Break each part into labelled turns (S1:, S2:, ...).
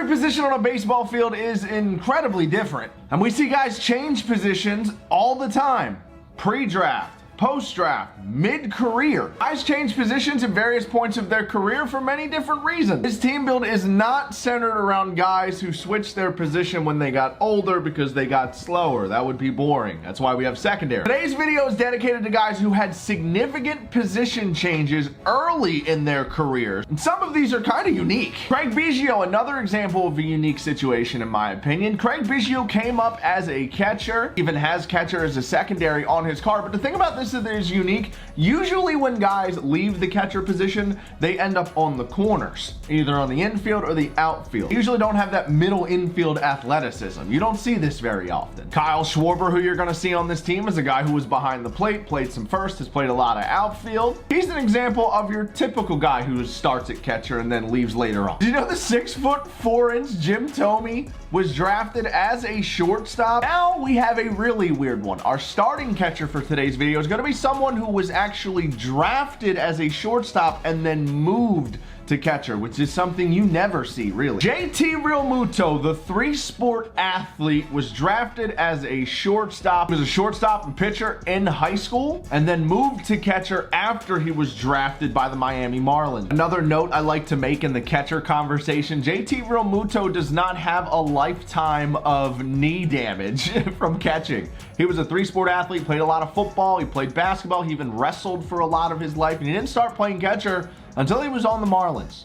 S1: Every position on a baseball field is incredibly different, and we see guys change positions all the time. Pre-draft, post-draft, mid-career. Guys change positions at various points of their career for many different reasons. This team build is not centered around guys who switched their position when they got older because they got slower. That would be boring. That's why we have secondary. Today's video is dedicated to guys who had significant position changes early in their careers. And some of these are kind of unique. Craig Biggio, another example of a unique situation in my opinion. Craig Biggio came up as a catcher, even has catcher as a secondary on his card. But the thing about this that is unique, usually when guys leave the catcher position, they end up on the corners, either on the infield or the outfield. They usually don't have that middle infield athleticism. You don't see this very often. Kyle Schwarber, who you're going to see on this team, is a guy who was behind the plate, played some first, has played a lot of outfield. He's an example of your typical guy who starts at catcher and then leaves later on. Did you know the 6'4" Jim Thome was drafted as a shortstop? Now we have a really weird one. Our starting catcher for today's video is going to be someone who was actually drafted as a shortstop and then moved to catcher, which is something you never see, really. JT Realmuto, the three-sport athlete, was drafted as a shortstop. He was a shortstop and pitcher in high school and then moved to catcher after he was drafted by the Miami Marlins. Another note I like to make in the catcher conversation, JT Realmuto does not have a lifetime of knee damage from catching. He was a three-sport athlete, played a lot of football, he played basketball, he even wrestled for a lot of his life, and he didn't start playing catcher until he was on the Marlins.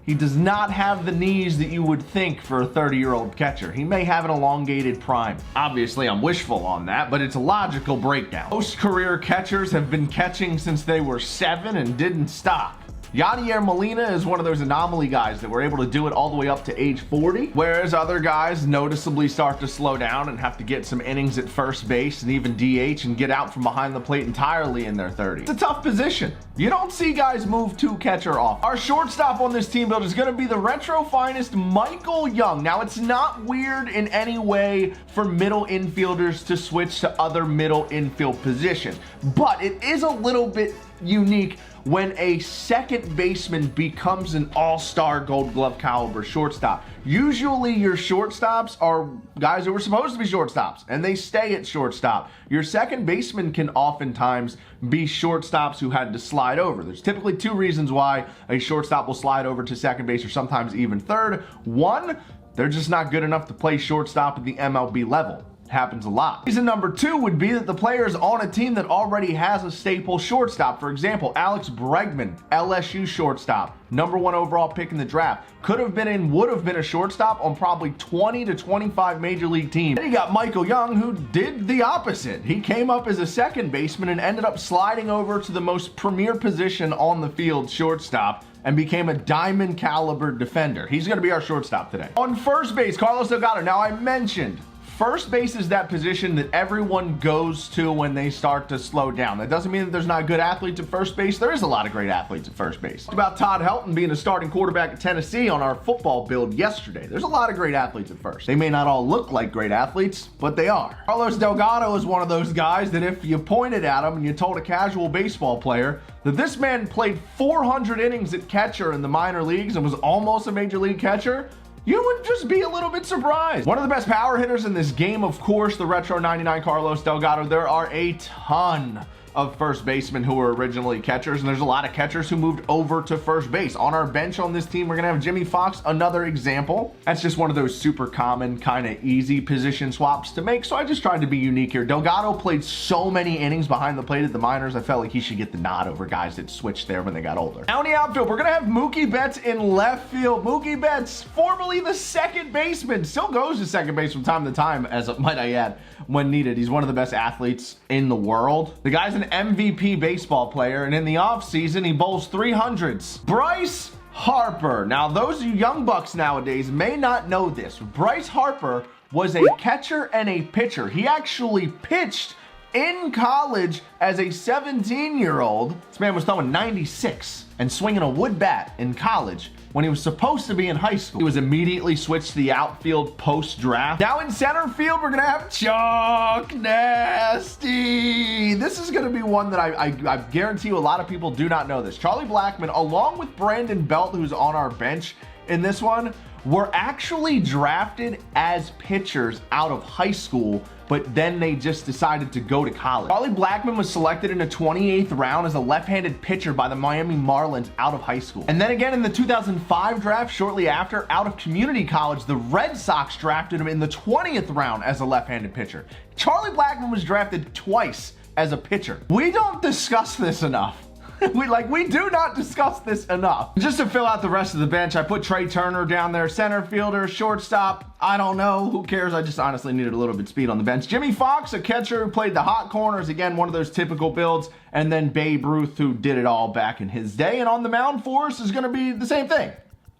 S1: He does not have the knees that you would think for a 30-year-old catcher. He may have an elongated prime. Obviously, I'm wishful on that, but it's a logical breakdown. Most career catchers have been catching since they were 7 and didn't stop. Yadier Molina is one of those anomaly guys that were able to do it all the way up to age 40, whereas other guys noticeably start to slow down and have to get some innings at first base and even DH and get out from behind the plate entirely in their 30s. It's a tough position. You don't see guys move to catcher off. Our shortstop on this team build is going to be the retro finest Michael Young. Now, it's not weird in any way for middle infielders to switch to other middle infield positions, but it is a little bit unique when a second baseman becomes an all-star Gold Glove caliber shortstop. Usually your shortstops are guys who were supposed to be shortstops and they stay at shortstop. Your second baseman can oftentimes be shortstops who had to slide over. There's typically two reasons why a shortstop will slide over to second base or sometimes even third. One, they're just not good enough to play shortstop at the MLB level. Happens a lot. Reason number two would be that the player is on a team that already has a staple shortstop. For example, Alex Bregman, LSU shortstop, #1 overall pick in the draft, would have been a shortstop on probably 20 to 25 major league teams. Then you got Michael Young, who did the opposite. He came up as a second baseman and ended up sliding over to the most premier position on the field, shortstop, and became a diamond caliber defender. He's going to be our shortstop today. On first base, Carlos Delgado. Now, I mentioned first base is that position that everyone goes to when they start to slow down. That doesn't mean that there's not good athletes at first base. There is a lot of great athletes at first base. Talked about Todd Helton being a starting quarterback at Tennessee on our football build yesterday. There's a lot of great athletes at first. They may not all look like great athletes, but they are. Carlos Delgado is one of those guys that if you pointed at him and you told a casual baseball player that this man played 400 innings at catcher in the minor leagues and was almost a major league catcher, you would just be a little bit surprised. One of the best power hitters in this game, of course, the Retro 99 Carlos Delgado. There are a ton of first basemen who were originally catchers, and there's a lot of catchers who moved over to first base. On our bench on this team, we're gonna have Jimmy Fox, another example. That's just one of those super common, kind of easy position swaps to make, so I just tried to be unique here. Delgado played so many innings behind the plate at the minors, I felt like he should get the nod over guys that switched there when they got older. Now in the outfield, we're gonna have Mookie Betts in left field. Mookie Betts, formerly the second baseman, still goes to second base from time to time, as might I add, when needed. He's one of the best athletes in the world. The guy's an MVP baseball player, and in the offseason, he bowls 300s. Bryce Harper. Now, those of you young bucks nowadays may not know this. Bryce Harper was a catcher and a pitcher. He actually pitched in college as a 17-year-old. This man was throwing 96 and swinging a wood bat in college when he was supposed to be in high school. He was immediately switched to the outfield post-draft. Now in center field, we're gonna have Chuck Nasty. This is gonna be one that I guarantee you a lot of people do not know this. Charlie Blackmon, along with Brandon Belt, who's on our bench in this one, were actually drafted as pitchers out of high school, but then they just decided to go to college. Charlie Blackmon was selected in the 28th round as a left-handed pitcher by the Miami Marlins out of high school. And then again in the 2005 draft, shortly after, out of community college, the Red Sox drafted him in the 20th round as a left-handed pitcher. Charlie Blackmon was drafted twice as a pitcher. We don't discuss this enough. We do not discuss this enough. Just to fill out the rest of the bench, I put Trey Turner down there, center fielder, shortstop. I don't know, who cares? I just honestly needed a little bit of speed on the bench. Jimmy Fox, a catcher who played the hot corners, again, one of those typical builds. And then Babe Ruth, who did it all back in his day. And on the mound for us is gonna be the same thing.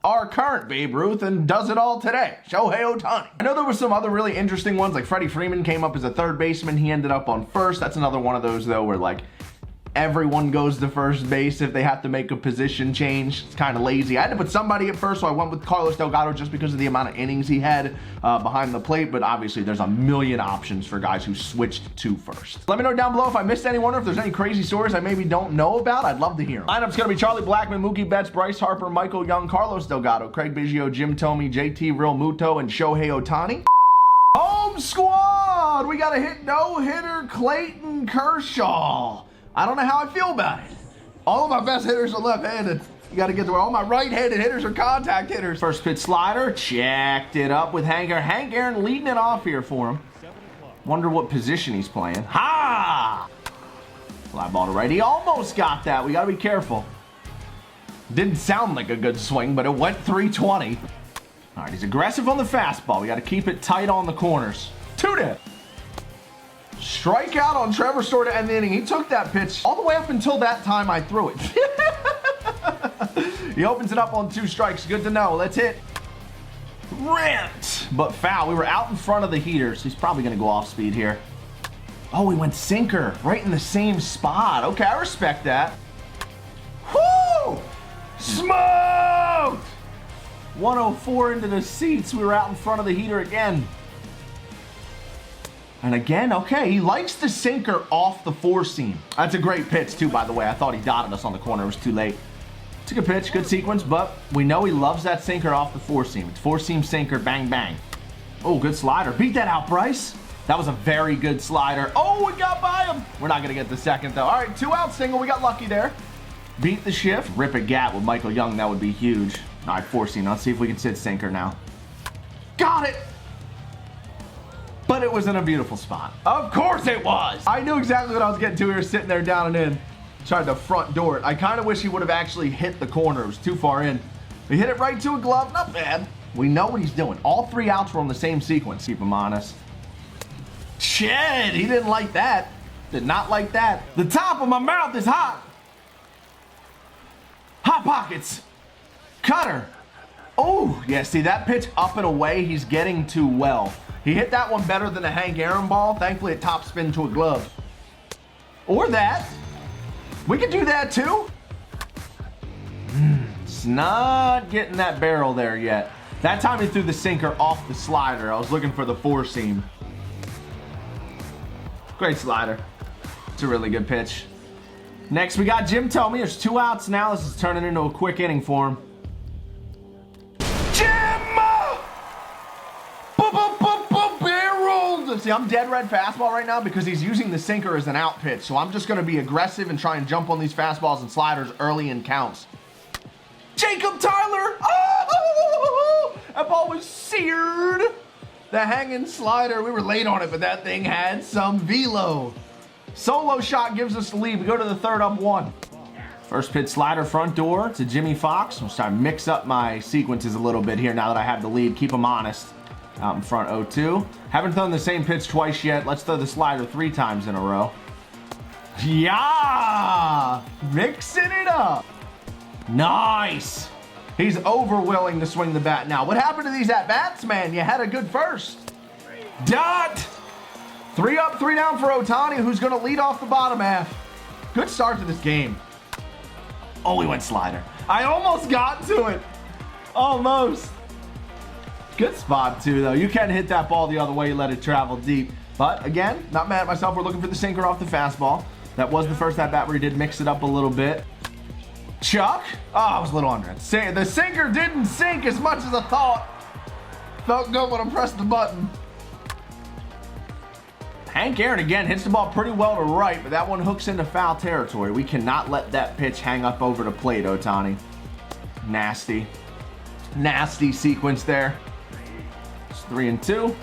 S1: Our current Babe Ruth, and does it all today, Shohei Ohtani. I know there were some other really interesting ones, like Freddie Freeman came up as a third baseman. He ended up on first. That's another one of those though, where like, everyone goes to first base if they have to make a position change. It's kind of lazy. I had to put somebody at first, so I went with Carlos Delgado just because of the amount of innings he had behind the plate, but obviously there's a million options for guys who switched to first. Let me know down below if I missed anyone or if there's any crazy stories I maybe don't know about. I'd love to hear them. Lineup's going to be Charlie Blackmon, Mookie Betts, Bryce Harper, Michael Young, Carlos Delgado, Craig Biggio, Jim Thome, JT Real Muto, and Shohei Ohtani. Home squad! We got a hit no-hitter, Clayton Kershaw. I don't know how I feel about it. All of my best hitters are left-handed. You got to get to where all my right-handed hitters are contact hitters. First pitch slider, checked it up with Hank Aaron. Hank Aaron leading it off here for him. Wonder what position he's playing. Ha! Fly ball to right. He almost got that. We got to be careful. Didn't sound like a good swing, but it went 320. All right, he's aggressive on the fastball. We got to keep it tight on the corners. 2-0. Strikeout on Trevor Story to end the inning. He took that pitch all the way up until that time I threw it. He opens it up on 2 strikes. Good to know. Let's hit. Rant. But foul. We were out in front of the heaters. He's probably going to go off speed here. Oh, he went sinker right in the same spot. Okay, I respect that. Whoo! Smoked! 104 into the seats. We were out in front of the heater again. And again, okay, he likes the sinker off the 4-seam. That's a great pitch, too, by the way. I thought he dotted us on the corner. It was too late. It's a good pitch, good sequence, but we know he loves that sinker off the 4-seam. It's 4-seam sinker, bang, bang. Oh, good slider. Beat that out, Bryce. That was a very good slider. Oh, it got by him. We're not going to get the second, though. All right, 2-out single. We got lucky there. Beat the shift. Rip a gap with Michael Young. That would be huge. All right, 4-seam. Let's see if we can sit sinker now. Got it. But it was in a beautiful spot. Of course it was. I knew exactly what I was getting to here, sitting there down and in. Tried to front door it. I kind of wish he would have actually hit the corner. It was too far in. He hit it right to a glove. Not bad. We know what he's doing. All 3 outs were on the same sequence. Keep him honest. Shed. He didn't like that. Did not like that. The top of my mouth is hot. Hot pockets. Cutter. Oh, yeah, see that pitch up and away, he's getting too well. He hit that one better than a Hank Aaron ball. Thankfully, it top spin to a glove. Or that. We could do that too. It's not getting that barrel there yet. That time he threw the sinker off the slider. I was looking for the 4-seam. Great slider. It's a really good pitch. Next, we got Jim Thome. There's 2 outs now. This is turning into a quick inning for him. See, I'm dead red fastball right now because he's using the sinker as an out pitch. So I'm just going to be aggressive and try and jump on these fastballs and sliders early in counts. Jacob Tyler! Oh! That ball was seared. The hanging slider. We were late on it, but that thing had some velo. Solo shot gives us the lead. We go to the 3rd up 1. First pitch slider front door to Jimmy Fox. I'm starting to mix up my sequences a little bit here now that I have the lead. Keep them honest. Out in front 0-2. Haven't thrown the same pitch twice yet. Let's throw the slider 3 times in a row. Yeah! Mixing it up. Nice. He's over willing to swing the bat now. What happened to these at-bats, man? You had a good first. Dot! 3 up, 3 down for Ohtani, who's going to lead off the bottom half. Good start to this game. Oh, he went slider. I almost got to it. Almost. Good spot, too, though. You can hit that ball the other way. You let it travel deep. But, again, not mad at myself. We're looking for the sinker off the fastball. That was the first at-bat where he did mix it up a little bit. Chuck? Oh, I was a little under it. The sinker didn't sink as much as I thought. Felt good when I pressed the button. Hank Aaron again hits the ball pretty well to right, but that one hooks into foul territory. We cannot let that pitch hang up over the plate, Ohtani. Nasty. Nasty sequence there. It's 3-2.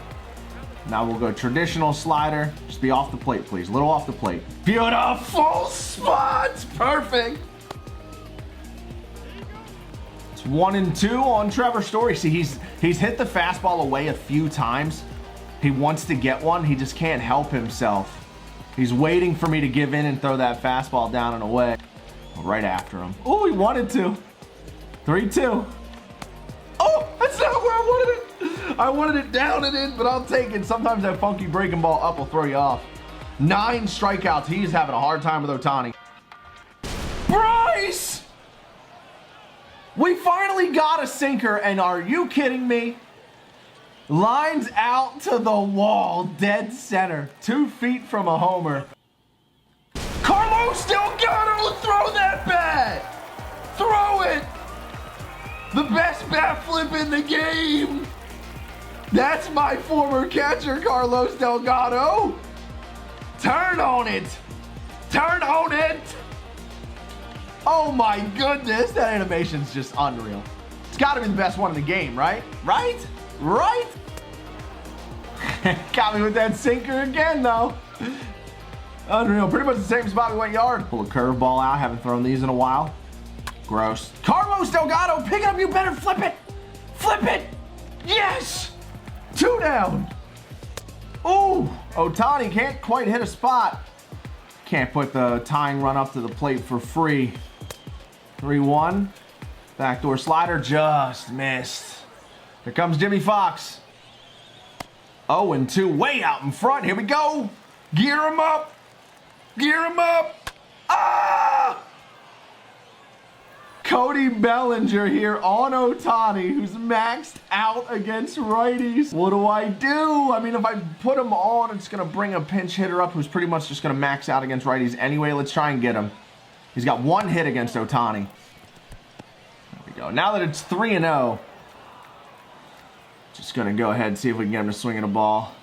S1: Now we'll go traditional slider. Just be off the plate, please. A little off the plate. Beautiful spots. Perfect. It's 1-2 on Trevor Story. See, he's hit the fastball away a few times. He wants to get one. He just can't help himself. He's waiting for me to give in and throw that fastball down and away. Right after him. Oh, he wanted to. 3-2. Oh, that's not where I wanted it. I wanted it down and in, but I'll take it. Sometimes that funky breaking ball up will throw you off. 9 strikeouts. He's having a hard time with Ohtani. Bryce! We finally got a sinker, and are you kidding me? Lines out to the wall, dead center, 2 feet from a homer. Carlos Delgado, throw that bat! Throw it! The best bat flip in the game! That's my former catcher, Carlos Delgado! Turn on it! Turn on it! Oh my goodness, that animation's just unreal. It's gotta be the best one in the game, right? Right? Right? Got me with that sinker again, though. Unreal. Pretty much the same spot we went yard. Pull a curveball out. Haven't thrown these in a while. Gross. Carlos Delgado, pick it up. You better flip it. Flip it. Yes. 2 down. Ooh. Ohtani can't quite hit a spot. Can't put the tying run up to the plate for free. 3-1. Backdoor slider just missed. Here comes Jimmy Fox. 0-2, way out in front. Here we go. Gear him up. Gear him up. Ah! Cody Bellinger here on Ohtani, who's maxed out against righties. What do I do? I mean, if I put him on, it's going to bring a pinch hitter up who's pretty much just going to max out against righties anyway. Let's try and get him. He's got 1 hit against Ohtani. There we go. Now that it's 3-0, just going to go ahead and see if we can get him to swing at a ball.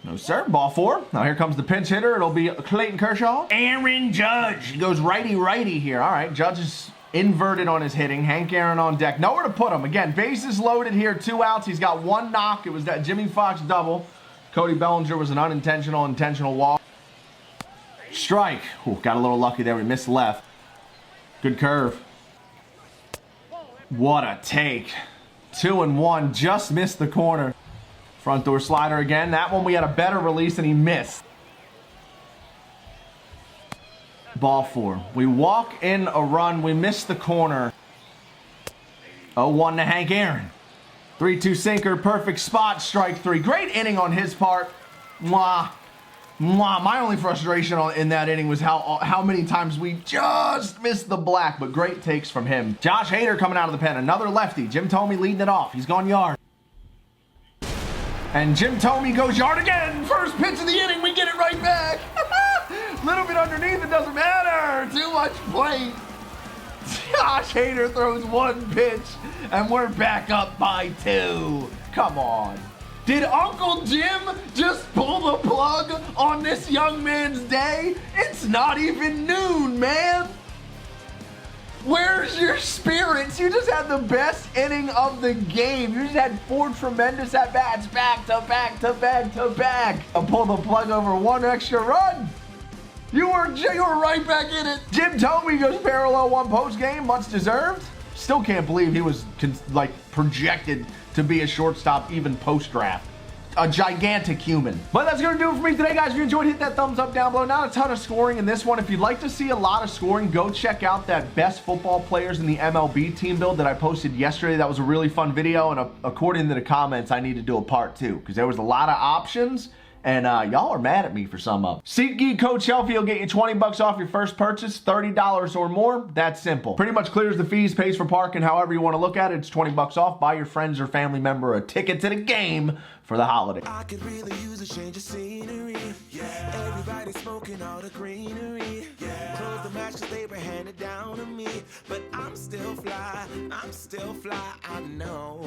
S1: No, sir. Ball 4. Now here comes the pinch hitter. It'll be Clayton Kershaw. Aaron Judge. He goes righty-righty here. All right, Judge is inverted on his hitting. Hank Aaron on deck. Nowhere to put him. Again, bases loaded here. 2 outs. He's got 1 knock. It was that Jimmy Fox double. Cody Bellinger was an intentional walk. Strike. Ooh, got a little lucky there. We missed left. Good curve. What a take. 2-1, just missed the corner. Front door slider again. That one we had a better release and he missed. Ball 4. We walk in a run. We miss the corner. 0-1 to Hank Aaron. 3-2 sinker. Perfect spot. Strike 3. Great inning on his part. Mwah. Mwah. My only frustration in that inning was how many times we just missed the black, but great takes from him. Josh Hader coming out of the pen. Another lefty. Jim Thome leading it off. He's gone yard. And Jim Thome goes yard again. First pitch of the inning. We get it right back. Little bit underneath. It doesn't matter. Too much plate. Josh Hader throws 1 pitch, and we're back up by 2. Come on. Did Uncle Jim just pull the plug on this young man's day? It's not even noon, man. Where's your spirits? You just had the best inning of the game. You just had 4 tremendous at-bats back to back to back to back. I'll pull the plug over 1 extra run. You were right back in it. Jim Thome goes parallel 1 post game, much deserved. Still can't believe he was like projected to be a shortstop even post-draft. A gigantic human. But that's going to do it for me today, guys. If you enjoyed, hit that thumbs up down below. Not a ton of scoring in this one. If you'd like to see a lot of scoring, go check out that best football players in the MLB team build that I posted yesterday. That was a really fun video, and according to the comments, I need to do a part 2 because there was a lot of options. And y'all are mad at me for some of them. Seatgeek code Shelfy will get you 20 bucks off your first purchase, $30 or more. That's simple. Pretty much clears the fees, pays for parking, however you want to look at it. It's 20 bucks off. Buy your friends or family member a ticket to the game for the holiday. I could really use a change of scenery. Yeah. Everybody smoking all the greenery. Yeah. Close the match 'cause they were handed down to me. But I'm still fly, I know.